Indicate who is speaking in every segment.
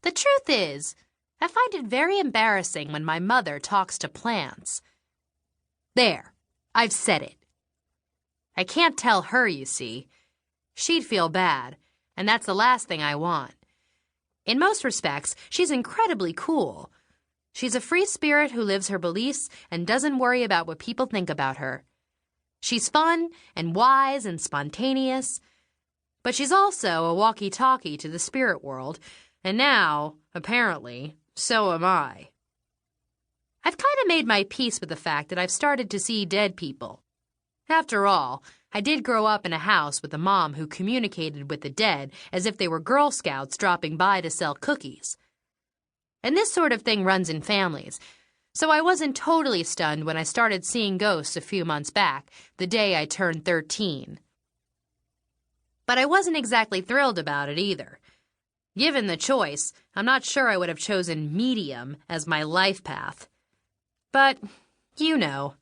Speaker 1: The truth is, I find it very embarrassing when my mother talks to plants. There, I've said it. I can't tell her, you see. She'd feel bad, and that's the last thing I want. In most respects, she's incredibly cool. She's a free spirit who lives her beliefs and doesn't worry about what people think about her. She's fun and wise and spontaneous, but she's also a walkie-talkie to the spirit world, and now, apparently, so am I. I've kind of made my peace with the fact that I've started to see dead people. After all, I did grow up in a house with a mom who communicated with the dead as if they were Girl Scouts dropping by to sell cookies. And this sort of thing runs in families, so I wasn't totally stunned when I started seeing ghosts a few months back, the day I turned 13. But I wasn't exactly thrilled about it either. Given the choice, I'm not sure I would have chosen medium as my life path. But, you know,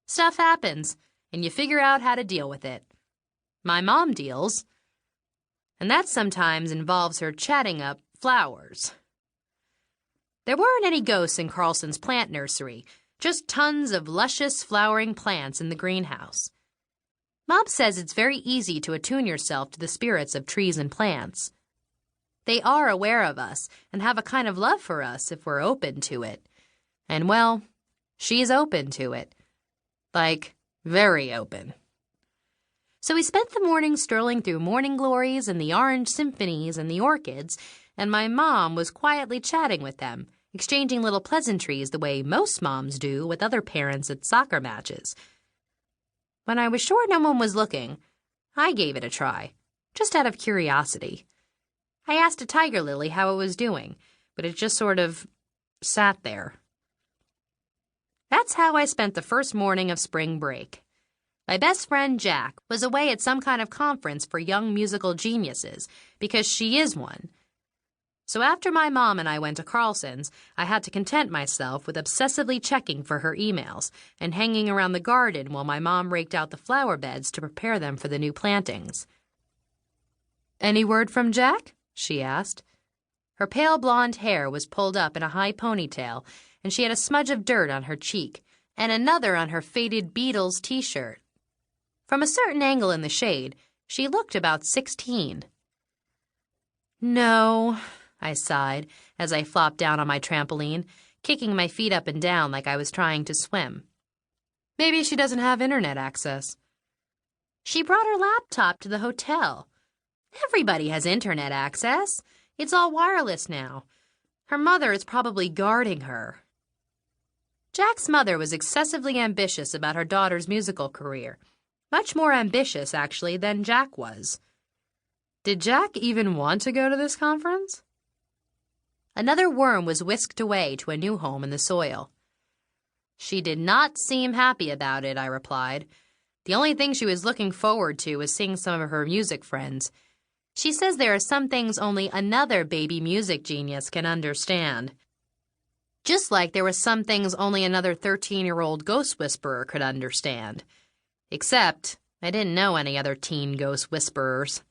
Speaker 1: stuff happens, and you figure out how to deal with it. My mom deals, and that sometimes involves her chatting up flowers. There weren't any ghosts in Carlson's plant nursery, just tons of luscious flowering plants in the greenhouse. Mom says it's very easy to attune yourself to the spirits of trees and plants. They are aware of us and have a kind of love for us if we're open to it. And, well, she's open to it. Like, very open. So we spent the morning strolling through morning glories and the orange symphonies and the orchids, and my mom was quietly chatting with them, exchanging little pleasantries the way most moms do with other parents at soccer matches. When I was sure no one was looking, I gave it a try, just out of curiosity. I asked a tiger lily how it was doing, but it just sort of sat there. That's how I spent the first morning of spring break. My best friend Jack was away at some kind of conference for young musical geniuses, because she is one. So after my mom and I went to Carlson's, I had to content myself with obsessively checking for her emails and hanging around the garden while my mom raked out the flower beds to prepare them for the new plantings. "Any word from Jack?" she asked. Her pale blonde hair was pulled up in a high ponytail, and she had a smudge of dirt on her cheek and another on her faded Beatles t-shirt. From a certain angle in the shade, she looked about 16. "No," I sighed as I flopped down on my trampoline, kicking my feet up and down like I was trying to swim. "Maybe she doesn't have internet access." "She brought her laptop to the hotel. Everybody has internet access. It's all wireless now. Her mother is probably guarding her." Jack's mother was excessively ambitious about her daughter's musical career. Much more ambitious, actually, than Jack was. Did Jack even want to go to this conference? Another worm was whisked away to a new home in the soil. "She did not seem happy about it," I replied. "The only thing she was looking forward to was seeing some of her music friends. She says there are some things only another baby music genius can understand. Just like there were some things only another 13-year-old ghost whisperer could understand. Except I didn't know any other teen ghost whisperers."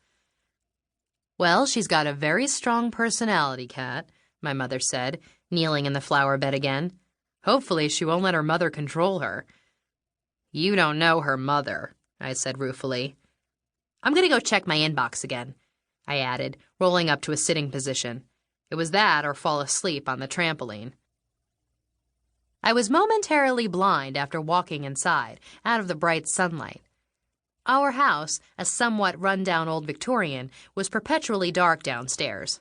Speaker 1: "Well, she's got a very strong personality, Kat," my mother said, kneeling in the flower bed again. "Hopefully she won't let her mother control her." "You don't know her mother," I said ruefully. "I'm going to go check my inbox again," I added, rolling up to a sitting position. It was that or fall asleep on the trampoline. I was momentarily blind after walking inside, out of the bright sunlight. Our house, a somewhat run-down old Victorian, was perpetually dark downstairs.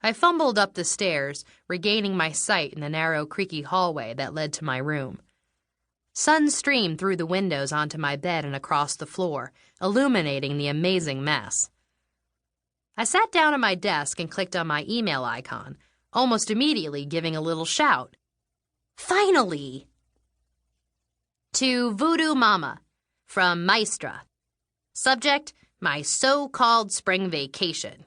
Speaker 1: I fumbled up the stairs, regaining my sight in the narrow, creaky hallway that led to my room. Sun streamed through the windows onto my bed and across the floor, illuminating the amazing mess. I sat down at my desk and clicked on my email icon, almost immediately giving a little shout. Finally! To Voodoo Mama, from Maestra. Subject, my so-called spring vacation.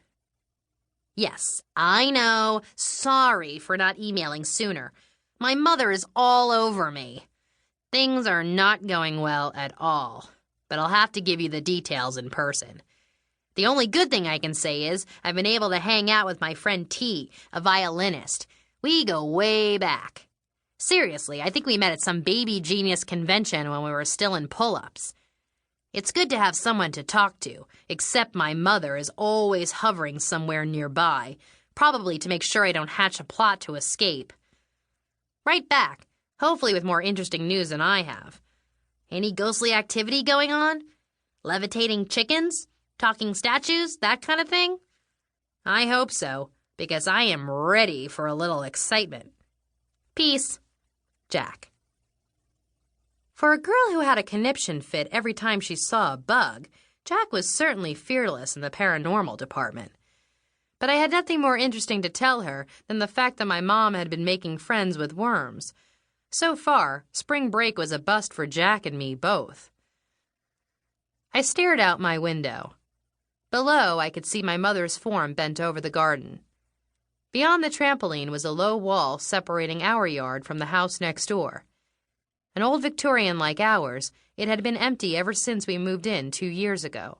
Speaker 1: Yes, I know. Sorry for not emailing sooner. My mother is all over me. Things are not going well at all, but I'll have to give you the details in person. The only good thing I can say is I've been able to hang out with my friend T, a violinist. We go way back. Seriously, I think we met at some baby genius convention when we were still in pull-ups. It's good to have someone to talk to, except my mother is always hovering somewhere nearby, probably to make sure I don't hatch a plot to escape. Right back, hopefully with more interesting news than I have. Any ghostly activity going on? Levitating chickens? Talking statues? That kind of thing? I hope so, because I am ready for a little excitement. Peace, Jack. For a girl who had a conniption fit every time she saw a bug, Jack was certainly fearless in the paranormal department. But I had nothing more interesting to tell her than the fact that my mom had been making friends with worms. So far, spring break was a bust for Jack and me both. I stared out my window. Below, I could see my mother's form bent over the garden. Beyond the trampoline was a low wall separating our yard from the house next door. An old Victorian like ours, it had been empty ever since we moved in 2 years ago.